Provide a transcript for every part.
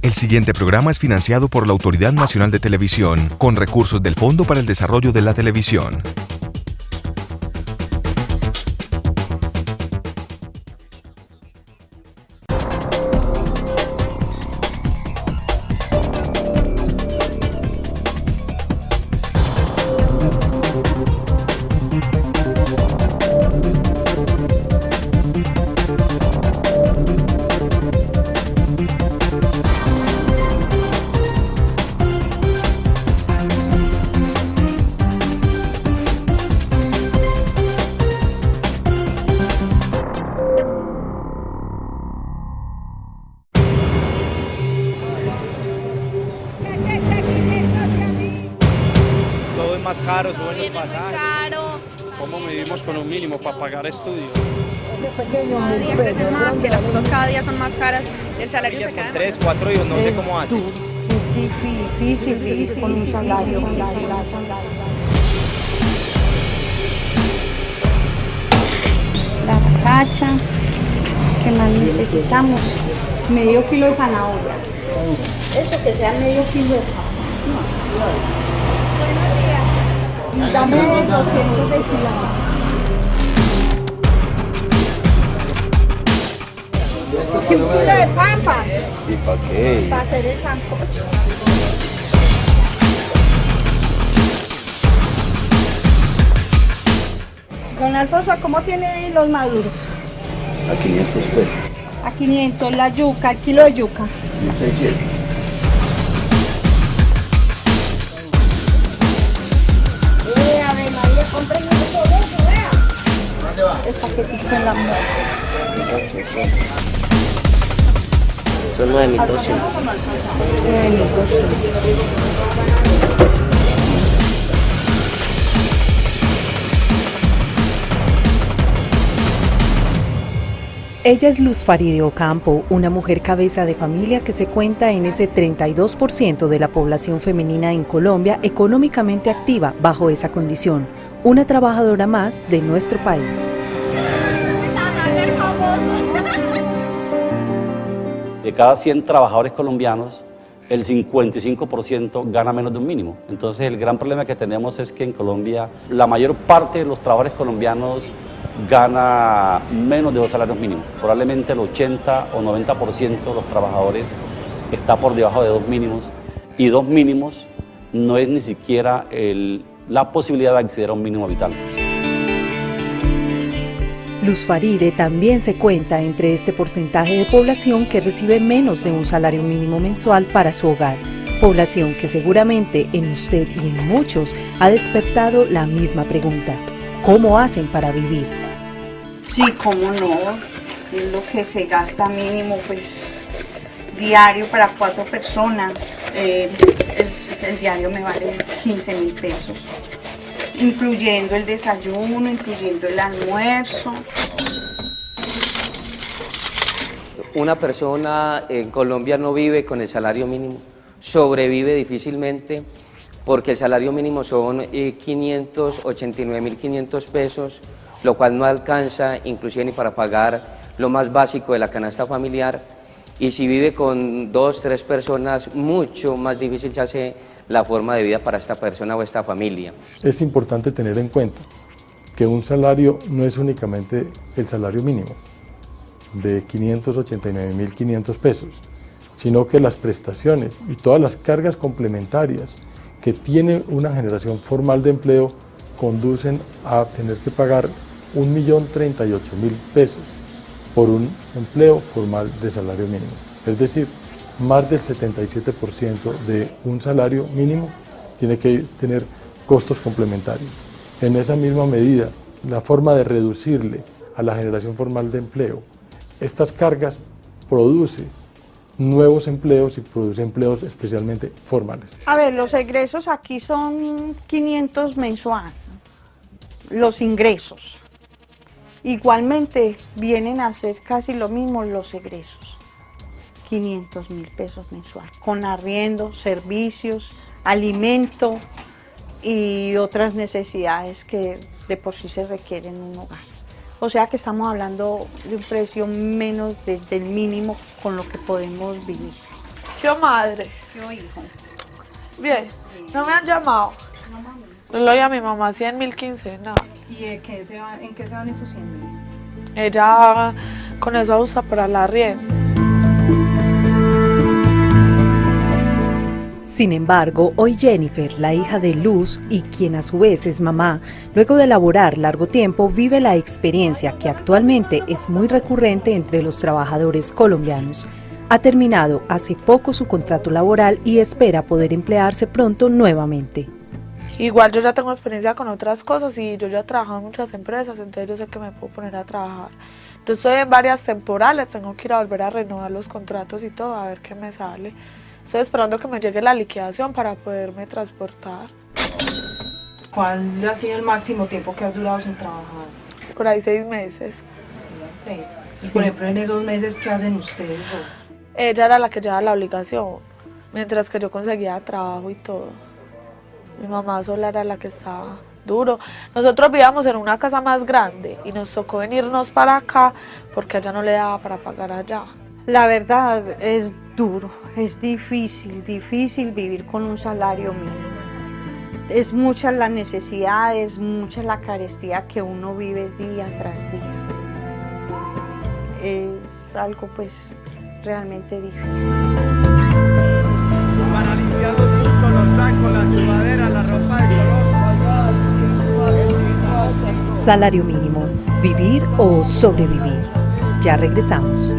El siguiente programa es financiado por la Autoridad Nacional de Televisión, con recursos del Fondo para el Desarrollo de la Televisión. Más caro, suben los pasajes. Caro. ¿Cómo medimos con un mínimo para pagar estudios? Cada día crecen más, que las cosas cada día son más caras, el salario se cae. 3, 4 hijos, no sé cómo hace. Es difícil con un salario. La cacha, ¿qué más necesitamos? Medio kilo de zanahoria. Eso que sea medio kilo de papa. Dame 200 de cilantro. Un kilo de papa. ¿Y para qué? Para hacer el sancocho. Don Alfonso, ¿cómo tiene los maduros? A 500 pesos. A 500 la yuca, el kilo de yuca. 1600. El paquetito en la mano. Son 9.200. 9.200. Ella es Luz Faride Ocampo, una mujer cabeza de familia que se cuenta en ese 32% de la población femenina en Colombia económicamente activa bajo esa condición. Una trabajadora más de nuestro país. De cada 100 trabajadores colombianos, el 55% gana menos de un mínimo. Entonces el gran problema que tenemos es que en Colombia la mayor parte de los trabajadores colombianos gana menos de 2 salarios mínimos. Probablemente el 80 o 90% de los trabajadores está por debajo de 2 mínimos, y 2 mínimos no es ni siquiera la posibilidad de acceder a un mínimo vital. Luz Faride también se cuenta entre este porcentaje de población que recibe menos de un salario mínimo mensual para su hogar, población que seguramente en usted y en muchos ha despertado la misma pregunta: ¿cómo hacen para vivir? Sí, cómo no, es lo que se gasta mínimo, pues, diario para 4 personas. El diario me vale 15.000 pesos, incluyendo el desayuno, incluyendo el almuerzo. Una persona en Colombia no vive con el salario mínimo, sobrevive difícilmente, porque el salario mínimo son 589.500 pesos, lo cual no alcanza inclusive ni para pagar lo más básico de la canasta familiar, y si vive con 2, 3 personas, mucho más difícil se hace la forma de vida para esta persona o esta familia. Es importante tener en cuenta que un salario no es únicamente el salario mínimo de 589.500 pesos, sino que las prestaciones y todas las cargas complementarias que tiene una generación formal de empleo conducen a tener que pagar 1.038.000 pesos por un empleo formal de salario mínimo. Es decir, más del 77% de un salario mínimo tiene que tener costos complementarios. En esa misma medida, la forma de reducirle a la generación formal de empleo estas cargas produce nuevos empleos y produce empleos especialmente formales. A ver, los egresos aquí son 500 mensual, los ingresos. Igualmente vienen a ser casi lo mismo los egresos, 500.000 pesos mensual, con arriendo, servicios, alimento y otras necesidades que de por sí se requieren en un hogar. O sea que estamos hablando de un precio menos del mínimo con lo que podemos vivir. ¿Qué madre? ¿Qué hijo? Bien, no me han llamado. No, mami. No lo oí a mi mamá, 100.000 quincenas. ¿Y en qué se van esos 100.000? Ella con eso usa para la arriendo. Sin embargo, hoy Jennifer, la hija de Luz y quien a su vez es mamá, luego de laborar largo tiempo, vive la experiencia que actualmente es muy recurrente entre los trabajadores colombianos. Ha terminado hace poco su contrato laboral y espera poder emplearse pronto nuevamente. Igual yo ya tengo experiencia con otras cosas y yo ya he trabajado en muchas empresas, entonces yo sé que me puedo poner a trabajar. Yo estoy en varias temporales, tengo que ir a volver a renovar los contratos y todo, a ver qué me sale. Estoy esperando que me llegue la liquidación para poderme transportar. ¿Cuál ha sido el máximo tiempo que has durado sin trabajar? Por ahí 6 meses. Y por ejemplo, en esos meses, ¿qué hacen ustedes? Ella era la que llevaba la obligación, mientras que yo conseguía trabajo y todo. Mi mamá sola era la que estaba duro. Nosotros vivíamos en una casa más grande y nos tocó venirnos para acá porque allá no le daba para pagar allá. La verdad es duro, es difícil vivir con un salario mínimo. Es mucha la necesidad, es mucha la carestía que uno vive día tras día. Es algo pues realmente difícil. Para limpiar los buzos, los sacos, la sudadera, la ropa de color. Salario mínimo, vivir o sobrevivir. Ya regresamos.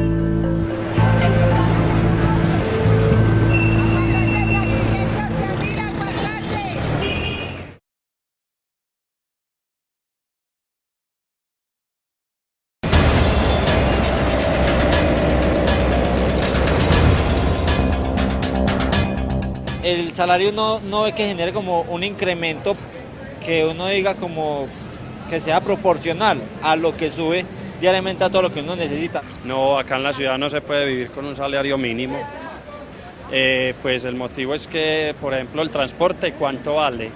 El salario no es que genere como un incremento que uno diga como que sea proporcional a lo que sube diariamente a todo lo que uno necesita. No, acá en la ciudad no se puede vivir con un salario mínimo. Pues el motivo es que, por ejemplo, el transporte, ¿cuánto vale?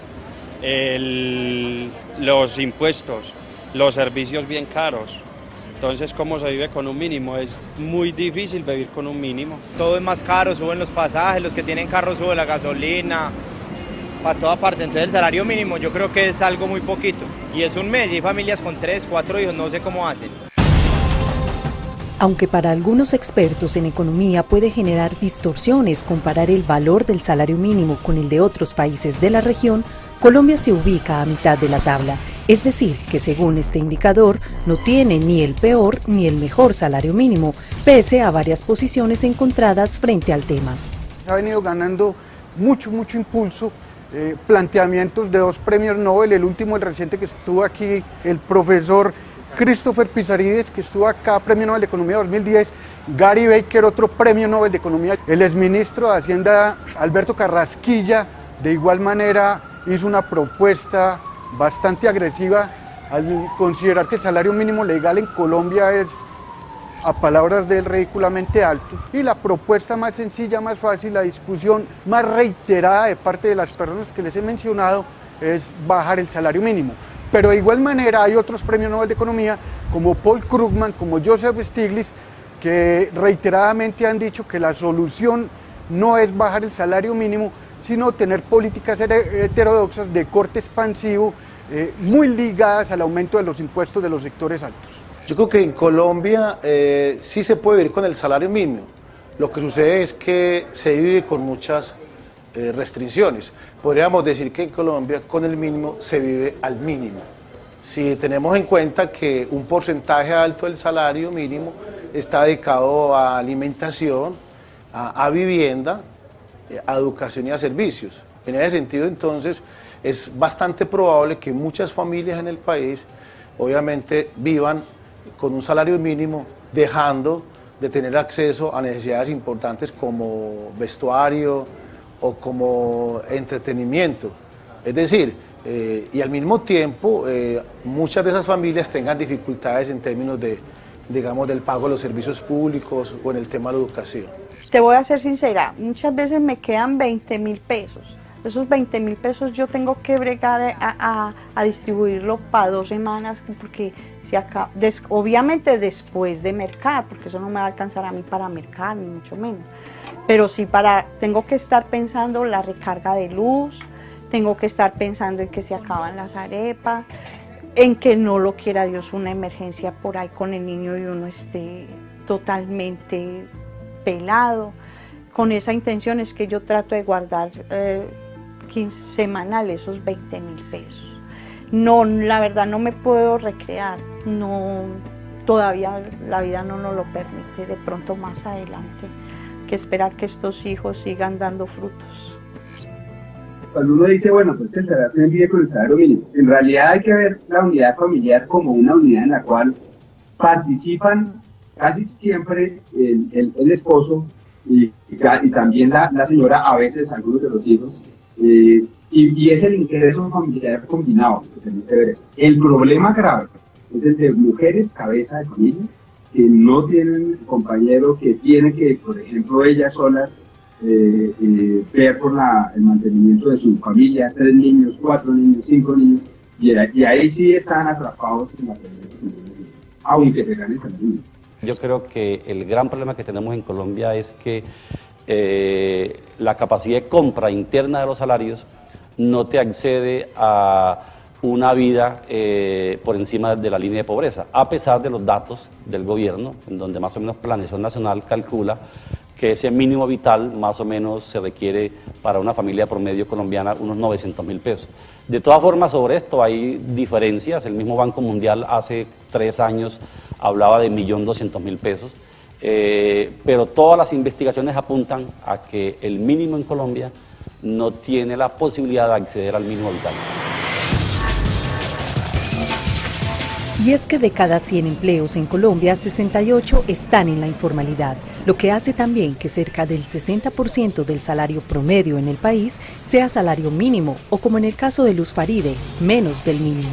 Los impuestos, los servicios bien caros. Entonces, ¿cómo se vive con un mínimo? Es muy difícil vivir con un mínimo. Todo es más caro, suben los pasajes, los que tienen carro suben la gasolina, para toda parte. Entonces el salario mínimo yo creo que es algo muy poquito. Y es un mes y hay familias con 3, 4 hijos, no sé cómo hacen. Aunque para algunos expertos en economía puede generar distorsiones comparar el valor del salario mínimo con el de otros países de la región, Colombia se ubica a mitad de la tabla. Es decir, que según este indicador, no tiene ni el peor ni el mejor salario mínimo, pese a varias posiciones encontradas frente al tema. Ha venido ganando mucho impulso, planteamientos de 2 premios Nobel, el último, el reciente que estuvo aquí, el profesor Christopher Pizarrides, que estuvo acá, premio Nobel de Economía 2010, Gary Baker, otro premio Nobel de Economía, el exministro de Hacienda Alberto Carrasquilla, de igual manera hizo una propuesta bastante agresiva al considerar que el salario mínimo legal en Colombia es, a palabras de él, ridículamente alto. Y la propuesta más sencilla, más fácil, la discusión más reiterada de parte de las personas que les he mencionado es bajar el salario mínimo. Pero de igual manera hay otros premios Nobel de Economía como Paul Krugman, como Joseph Stiglitz, que reiteradamente han dicho que la solución no es bajar el salario mínimo, sino tener políticas heterodoxas de corte expansivo, muy ligadas al aumento de los impuestos de los sectores altos. Yo creo que en Colombia sí se puede vivir con el salario mínimo. Lo que sucede es que se vive con muchas restricciones. Podríamos decir que en Colombia con el mínimo se vive al mínimo. Si tenemos en cuenta que un porcentaje alto del salario mínimo está dedicado a alimentación, a vivienda, a educación y a servicios. En ese sentido, entonces, es bastante probable que muchas familias en el país, obviamente, vivan con un salario mínimo, dejando de tener acceso a necesidades importantes como vestuario o como entretenimiento. Es decir, y al mismo tiempo, muchas de esas familias tengan dificultades en términos de, digamos, del pago de los servicios públicos o en el tema de la educación. Te voy a ser sincera, muchas veces me quedan 20.000 pesos. Esos 20.000 pesos yo tengo que bregar a distribuirlo para 2 semanas, porque si acá, obviamente después de mercar, porque eso no me va a alcanzar a mí para mercar, ni mucho menos. Pero sí, tengo que estar pensando la recarga de luz, tengo que estar pensando en que se acaban las arepas, en que no lo quiera Dios una emergencia por ahí con el niño y uno esté totalmente pelado. Con esa intención es que yo trato de guardar semanal esos 20.000 pesos. No, la verdad no me puedo recrear, no, todavía la vida no nos lo permite, de pronto más adelante, que esperar que estos hijos sigan dando frutos. Cuando uno dice, bueno, pues el salario tiene que ver con el salario mínimo, en realidad hay que ver la unidad familiar como una unidad en la cual participan casi siempre el esposo y también la señora, a veces algunos de los hijos, y es el ingreso familiar combinado. El problema grave es el de mujeres cabeza de familia que no tienen compañero, que tienen que, por ejemplo, ellas solas ver por el mantenimiento de su familia, 3 niños, 4 niños, 5 niños, y ahí sí están atrapados en la familia, aunque se ganen también. Yo creo que el gran problema que tenemos en Colombia es que la capacidad de compra interna de los salarios no te accede a una vida por encima de la línea de pobreza, a pesar de los datos del gobierno, en donde más o menos Planeación Nacional calcula que ese mínimo vital más o menos se requiere para una familia promedio colombiana unos 900.000 pesos. De todas formas, sobre esto hay diferencias. El mismo Banco Mundial hace 3 años hablaba de 1.200.000 pesos, pero todas las investigaciones apuntan a que el mínimo en Colombia no tiene la posibilidad de acceder al mínimo vital. Y es que de cada 100 empleos en Colombia, 68 están en la informalidad, lo que hace también que cerca del 60% del salario promedio en el país sea salario mínimo o, como en el caso de Luz Faride, menos del mínimo.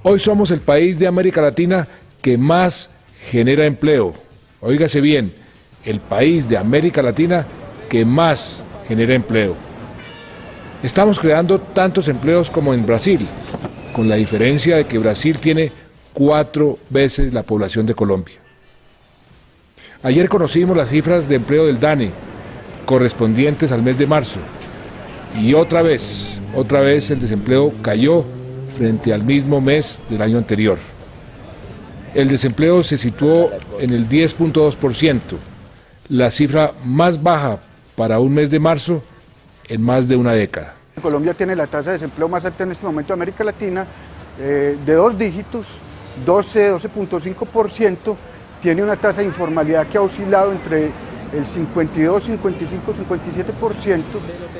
Hoy somos el país de América Latina que más genera empleo. Óigase bien, el país de América Latina que más genera empleo. Estamos creando tantos empleos como en Brasil, con la diferencia de que Brasil tiene 4 veces la población de Colombia. Ayer conocimos las cifras de empleo del DANE, correspondientes al mes de marzo, y otra vez el desempleo cayó frente al mismo mes del año anterior. El desempleo se situó en el 10.2%, la cifra más baja para un mes de marzo en más de una década. Colombia tiene la tasa de desempleo más alta en este momento de América Latina, de 2 dígitos, 12.5%, tiene una tasa de informalidad que ha oscilado entre el 52, 55, 57%.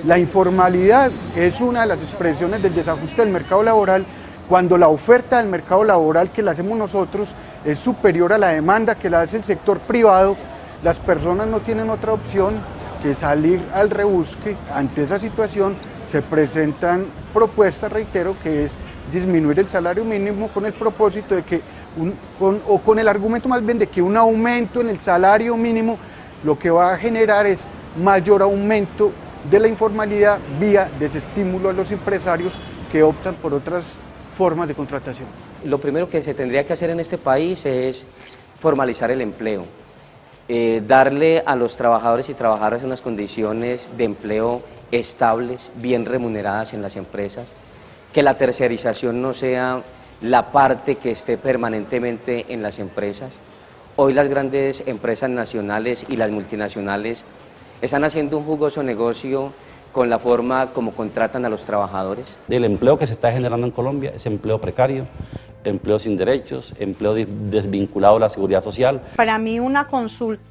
La informalidad es una de las expresiones del desajuste del mercado laboral, cuando la oferta del mercado laboral que la hacemos nosotros es superior a la demanda que la hace el sector privado. Las personas no tienen otra opción que salir al rebusque. Ante esa situación se presentan propuestas, reitero, que es disminuir el salario mínimo con el propósito de que, con el argumento más bien de que un aumento en el salario mínimo lo que va a generar es mayor aumento de la informalidad vía desestímulo a los empresarios que optan por otras formas de contratación. Lo primero que se tendría que hacer en este país es formalizar el empleo, darle a los trabajadores y trabajadoras unas condiciones de empleo estables, bien remuneradas en las empresas, que la tercerización no sea la parte que esté permanentemente en las empresas. Hoy las grandes empresas nacionales y las multinacionales están haciendo un jugoso negocio con la forma como contratan a los trabajadores. El empleo que se está generando en Colombia es empleo precario, empleo sin derechos, empleo desvinculado a la seguridad social. Para mí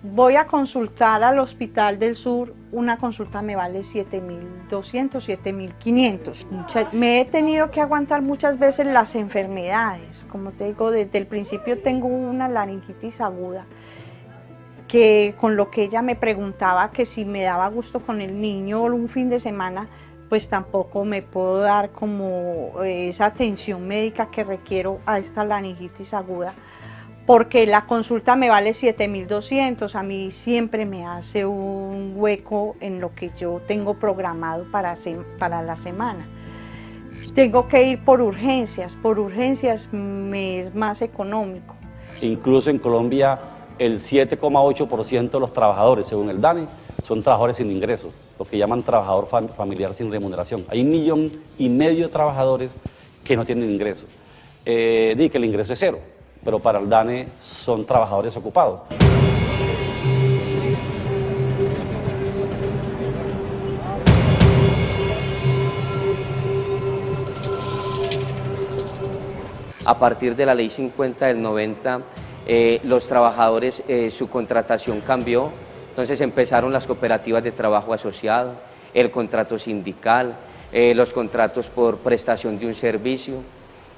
voy a consultar al Hospital del Sur, una consulta me vale 7.200, 7.500. Me he tenido que aguantar muchas veces las enfermedades. Como te digo, desde el principio tengo una laringitis aguda, que con lo que ella me preguntaba que si me daba gusto con el niño un fin de semana, pues tampoco me puedo dar como esa atención médica que requiero a esta laringitis aguda, porque la consulta me vale 7.200, a mí siempre me hace un hueco en lo que yo tengo programado para la semana. Tengo que ir por urgencias me es más económico. Incluso en Colombia el 7,8% de los trabajadores, según el DANE, son trabajadores sin ingresos, lo que llaman trabajador familiar sin remuneración. Hay 1,5 millones de trabajadores que no tienen ingresos. Di que el ingreso es cero, pero para el DANE son trabajadores ocupados. A partir de la Ley 50 del 90, los trabajadores, su contratación cambió, entonces empezaron las cooperativas de trabajo asociado, el contrato sindical, los contratos por prestación de un servicio,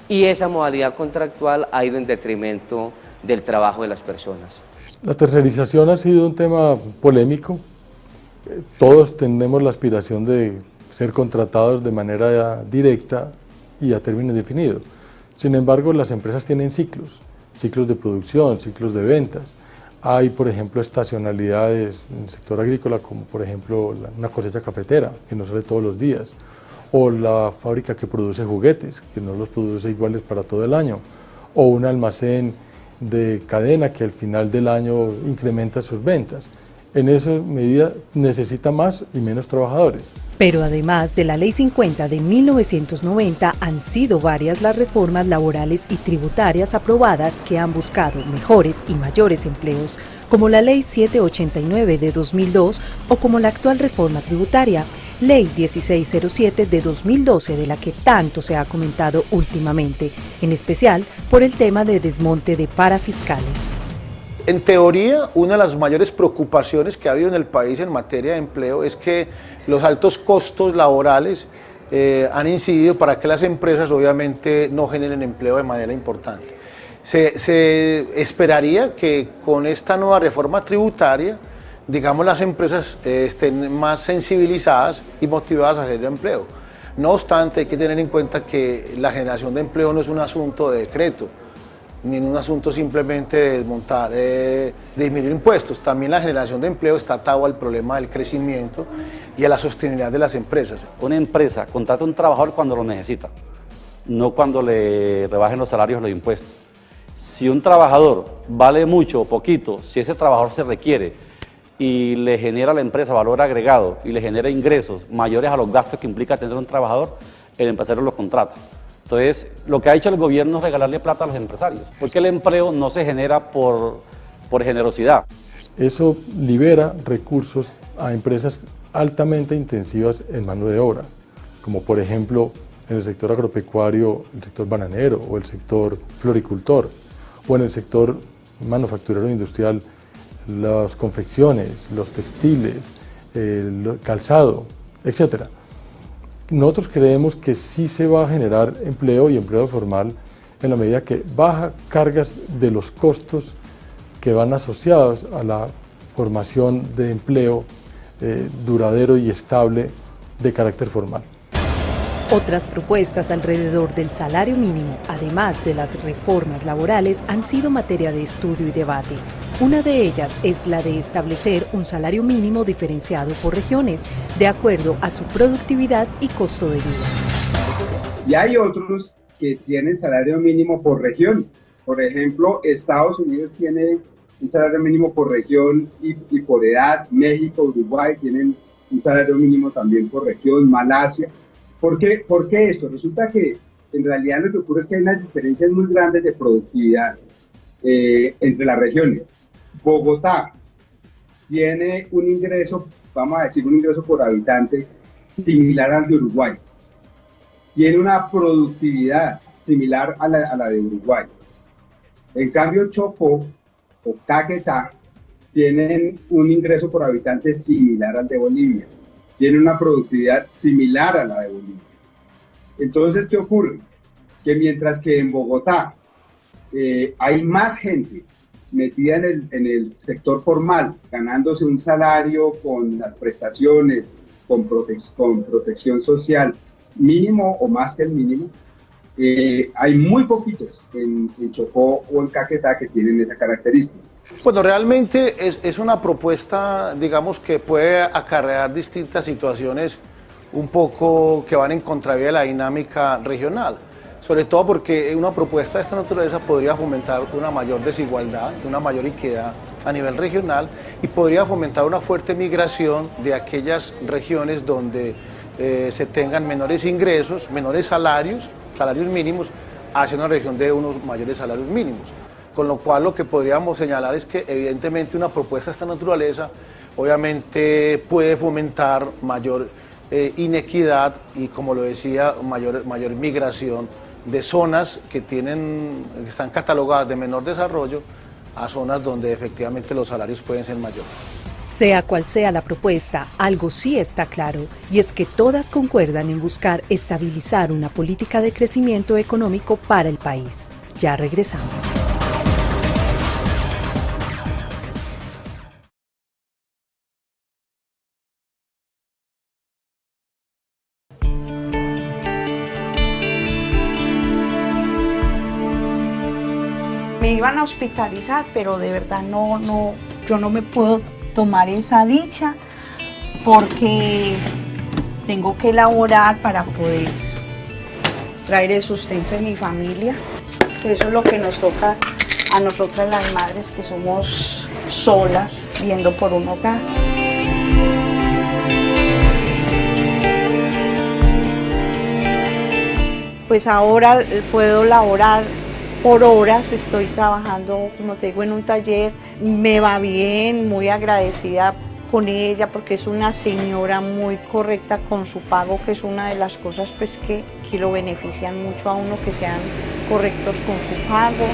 y esa modalidad contractual ha ido en detrimento del trabajo de las personas. La tercerización ha sido un tema polémico. Todos tenemos la aspiración de ser contratados de manera directa y a término indefinido. Sin embargo, las empresas tienen ciclos de producción, ciclos de ventas. Hay, por ejemplo, estacionalidades en el sector agrícola, como por ejemplo una cosecha cafetera, que no sale todos los días, o la fábrica que produce juguetes, que no los produce iguales para todo el año, o un almacén de cadena que al final del año incrementa sus ventas. En esa medida necesita más y menos trabajadores. Pero además de la Ley 50 de 1990, han sido varias las reformas laborales y tributarias aprobadas que han buscado mejores y mayores empleos, como la Ley 789 de 2002 o como la actual reforma tributaria, Ley 1607 de 2012, de la que tanto se ha comentado últimamente, en especial por el tema de desmonte de parafiscales. En teoría, una de las mayores preocupaciones que ha habido en el país en materia de empleo es que los altos costos laborales han incidido para que las empresas obviamente no generen empleo de manera importante. Se esperaría que con esta nueva reforma tributaria, digamos, las empresas estén más sensibilizadas y motivadas a generar empleo. No obstante, hay que tener en cuenta que la generación de empleo no es un asunto de decreto, ni un asunto simplemente de desmontar, de disminuir impuestos. También la generación de empleo está atado al problema del crecimiento y a la sostenibilidad de las empresas. Una empresa contrata a un trabajador cuando lo necesita, no cuando le rebajen los salarios o los impuestos. Si un trabajador vale mucho o poquito, si ese trabajador se requiere y le genera a la empresa valor agregado y le genera ingresos mayores a los gastos que implica tener un trabajador, el empresario lo contrata. Entonces, lo que ha hecho el gobierno es regalarle plata a los empresarios, porque el empleo no se genera por generosidad. Eso libera recursos a empresas altamente intensivas en mano de obra, como por ejemplo en el sector agropecuario, el sector bananero o el sector floricultor, o en el sector manufacturero industrial, las confecciones, los textiles, el calzado, etcétera. Nosotros creemos que sí se va a generar empleo y empleo formal en la medida que baja cargas de los costos que van asociados a la formación de empleo duradero y estable de carácter formal. Otras propuestas alrededor del salario mínimo, además de las reformas laborales, han sido materia de estudio y debate. Una de ellas es la de establecer un salario mínimo diferenciado por regiones, de acuerdo a su productividad y costo de vida. Y hay otros que tienen salario mínimo por región. Por ejemplo, Estados Unidos tiene un salario mínimo por región y por edad. México, Uruguay tienen un salario mínimo también por región. Malasia. ¿Por qué esto? Resulta que en realidad lo que ocurre es que hay unas diferencias muy grandes de productividad entre las regiones. Bogotá tiene un ingreso, vamos a decir, un ingreso por habitante similar al de Uruguay. Tiene una productividad similar a la de Uruguay. En cambio, Chocó o Caquetá tienen un ingreso por habitante similar al de Bolivia. Tienen una productividad similar a la de Bolivia. Entonces, ¿qué ocurre? Que mientras que en Bogotá hay más gente metida en el sector formal, ganándose un salario con las prestaciones, con protección social, mínimo o más que el mínimo, hay muy poquitos en Chocó o en Caquetá que tienen esa característica. Bueno, realmente es una propuesta, digamos, que puede acarrear distintas situaciones un poco que van en contravía de la dinámica regional, sobre todo porque una propuesta de esta naturaleza podría fomentar una mayor desigualdad, una mayor inequidad a nivel regional y podría fomentar una fuerte migración de aquellas regiones donde se tengan menores ingresos, menores salarios mínimos, hacia una región de unos mayores salarios mínimos. Con lo cual lo que podríamos señalar es que evidentemente una propuesta de esta naturaleza obviamente puede fomentar mayor inequidad y, como lo decía, mayor migración de zonas que están catalogadas de menor desarrollo a zonas donde efectivamente los salarios pueden ser mayores. Sea cual sea la propuesta, algo sí está claro, y es que todas concuerdan en buscar estabilizar una política de crecimiento económico para el país. Ya regresamos. Me iban a hospitalizar, pero de verdad yo no me puedo tomar esa dicha porque tengo que elaborar para poder traer el sustento de mi familia. Eso es lo que nos toca a nosotras las madres que somos solas viendo por un hogar. Pues ahora puedo laborar por horas, estoy trabajando, como te digo, en un taller, me va bien, muy agradecida con ella porque es una señora muy correcta con su pago, que es una de las cosas pues, que lo benefician mucho a uno, que sean correctos con su pago.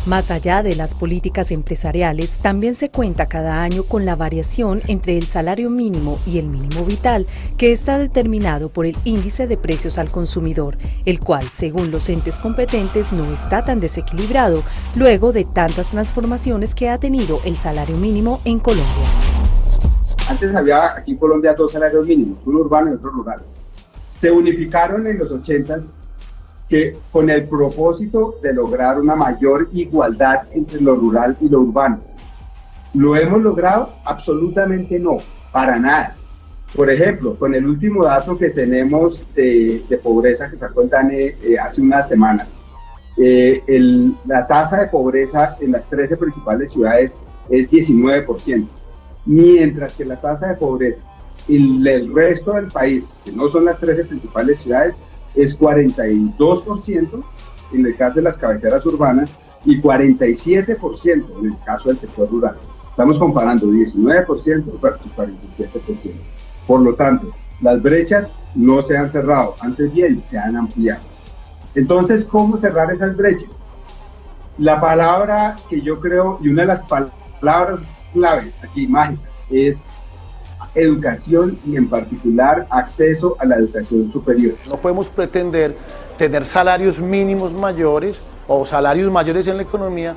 Más allá de las políticas empresariales, también se cuenta cada año con la variación entre el salario mínimo y el mínimo vital, que está determinado por el índice de precios al consumidor, el cual, según los entes competentes, no está tan desequilibrado, luego de tantas transformaciones que ha tenido el salario mínimo en Colombia. Antes había aquí en Colombia 2 salarios mínimos, uno urbano y otro rural. Se unificaron en los 80s que con el propósito de lograr una mayor igualdad entre lo rural y lo urbano. ¿Lo hemos logrado? Absolutamente no, para nada. Por ejemplo, con el último dato que tenemos de pobreza que sacó el DANE hace unas semanas, la tasa de pobreza en las 13 principales ciudades es 19%, mientras que la tasa de pobreza en el resto del país, que no son las 13 principales ciudades, es 42% en el caso de las cabeceras urbanas y 47% en el caso del sector rural. Estamos comparando 19% versus 47%. Por lo tanto, las brechas no se han cerrado, antes bien se han ampliado. Entonces, ¿cómo cerrar esas brechas? La palabra que yo creo, y una de las palabras claves aquí mágicas, es educación y en particular acceso a la educación superior. No podemos pretender tener salarios mínimos mayores o salarios mayores en la economía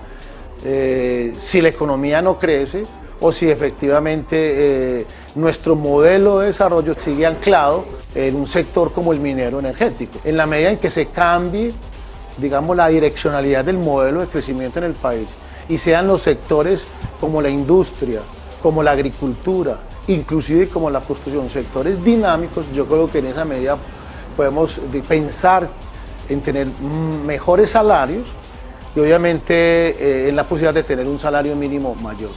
si la economía no crece o si efectivamente nuestro modelo de desarrollo sigue anclado en un sector como el minero energético. En la medida en que se cambie, digamos, la direccionalidad del modelo de crecimiento en el país y sean los sectores como la industria, como la agricultura, inclusive como la construcción, sectores dinámicos, yo creo que en esa medida podemos pensar en tener mejores salarios y obviamente en la posibilidad de tener un salario mínimo mayor.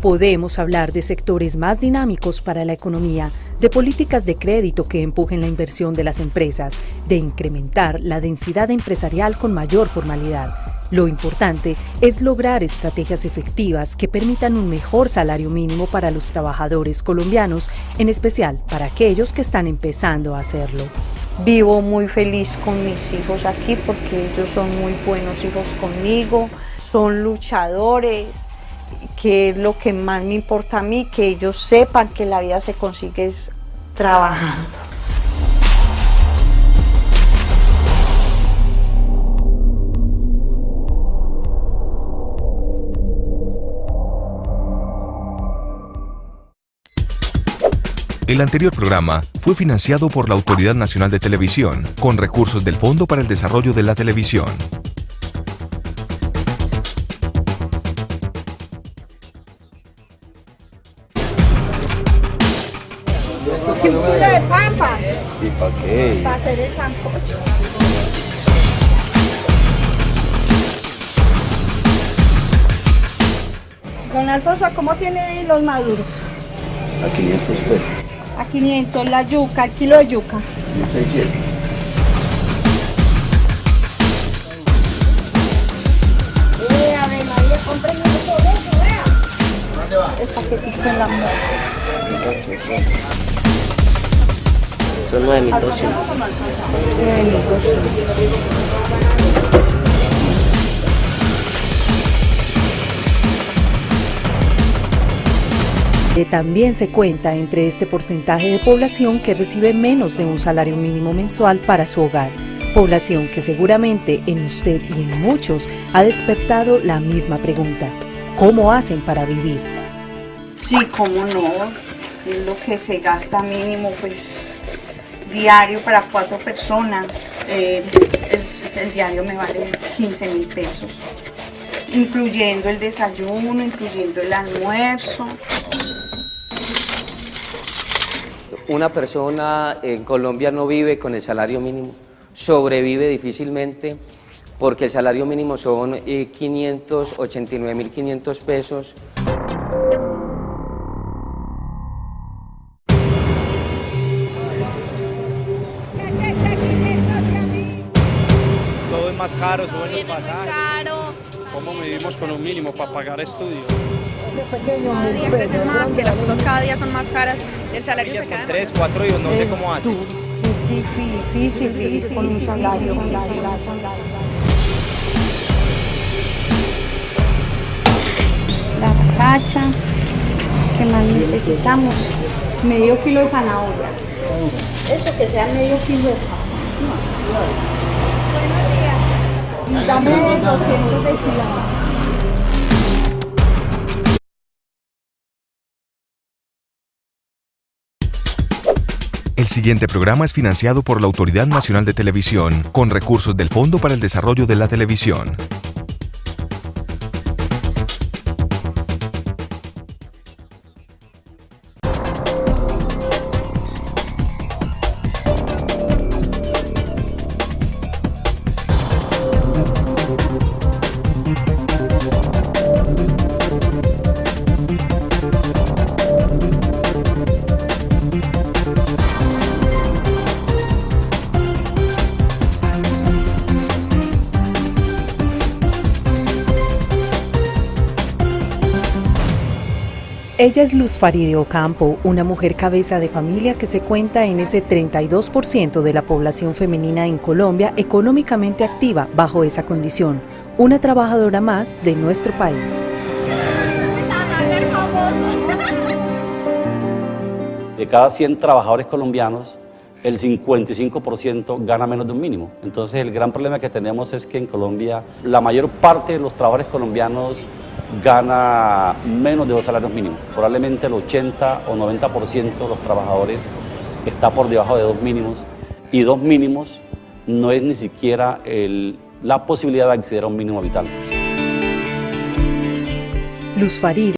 Podemos hablar de sectores más dinámicos para la economía, de políticas de crédito que empujen la inversión de las empresas, de incrementar la densidad empresarial con mayor formalidad. Lo importante es lograr estrategias efectivas que permitan un mejor salario mínimo para los trabajadores colombianos, en especial para aquellos que están empezando a hacerlo. Vivo muy feliz con mis hijos aquí porque ellos son muy buenos hijos conmigo, son luchadores, que es lo que más me importa a mí, que ellos sepan que la vida se consigue trabajando. El anterior programa fue financiado por la Autoridad Nacional de Televisión, con recursos del Fondo para el Desarrollo de la Televisión. ¿Y un kilo de papa? ¿Y para qué? Para hacer el sancocho. Alfonso, ¿cómo tiene los maduros? A 500 pesos. A 500 la yuca, el kilo de yuca. 600. A ver, María, cómprame todo eso, vea. ¿Dónde va? El paquetito en la mano. Son 9.200. 9.200. También se cuenta entre este porcentaje de población que recibe menos de un salario mínimo mensual para su hogar, población que seguramente en usted y en muchos ha despertado la misma pregunta: ¿cómo hacen para vivir? Sí, cómo no, es lo que se gasta mínimo, pues, diario para 4 personas. El diario me vale 15.000 pesos, incluyendo el desayuno, incluyendo el almuerzo. Una persona en Colombia no vive con el salario mínimo, sobrevive difícilmente, porque el salario mínimo son 589.500 pesos. Todo es más caro, suben los pasajes. ¿Cómo vivimos con un mínimo para pagar estudios? Cada día crecen más, que las cosas cada día son más caras, el salario se queda Con 3, 4 hijos, no sé cómo hacen. Es difícil con un salario. La cacha, ¿qué más necesitamos? Medio kilo de zanahoria. Eso que sea medio kilo de zanahoria. Dame 200 de cilantro. El siguiente programa es financiado por la Autoridad Nacional de Televisión con recursos del Fondo para el Desarrollo de la Televisión. Ella es Luz Faride Ocampo, una mujer cabeza de familia que se cuenta en ese 32% de la población femenina en Colombia económicamente activa bajo esa condición, una trabajadora más de nuestro país. De cada 100 trabajadores colombianos, el 55% gana menos de un mínimo. Entonces el gran problema que tenemos es que en Colombia la mayor parte de los trabajadores colombianos gana menos de 2 salarios mínimos. Probablemente el 80 o 90% de los trabajadores está por debajo de 2 mínimos, y 2 mínimos no es ni siquiera la posibilidad de acceder a un mínimo vital. Luz Faride